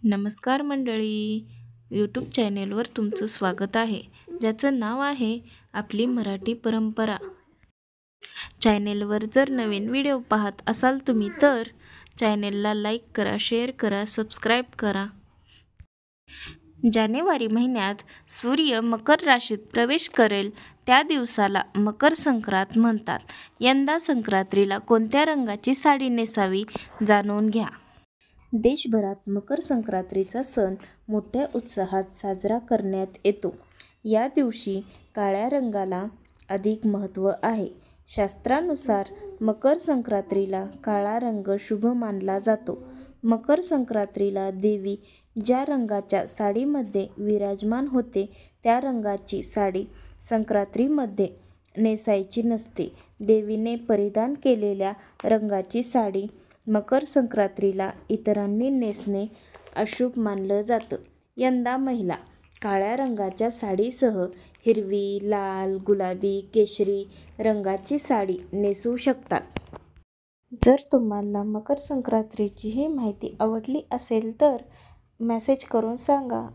नमस्कार मंडळी, यूट्यूब चॅनेलवर तुमचं स्वागत आहे, ज्याचं नाव आहे आपली मराठी परंपरा. चॅनेलवर जर नवीन व्हिडिओ पाहत असाल तुम्ही तर चॅनेलला लाईक करा, शेअर करा, सबस्क्राईब करा. जानेवारी महिन्यात सूर्य मकर राशीत प्रवेश करेल त्या दिवसाला मकर संक्रांत म्हणतात. यंदा संक्रांतीला कोणत्या रंगाची साडी नेसावी जाणून घ्या. देशभरात मकर संक्रांतीचा सण मोठ्या उत्साहात साजरा करण्यात येतो. या दिवशी काळ्या रंगाला अधिक महत्त्व आहे. शास्त्रानुसार मकर संक्रांतीला काळा रंग शुभ मानला जातो. मकर संक्रांतीला देवी ज्या रंगाच्या साडीमध्ये विराजमान होते त्या रंगाची साडी संक्रांतीमध्ये नेसायची नसते. देवीने परिधान केलेल्या रंगाची साडी मकर संक्रांतीला इतरांनी नेसणे अशुभ मानलं जातं. यंदा महिला काळ्या रंगाच्या साडीसह हिरवी, लाल, गुलाबी, केशरी रंगाची साडी नेसू शकतात. जर तुम्हाला मकर संक्रांतीची ही माहिती आवडली असेल तर मेसेज करून सांगा.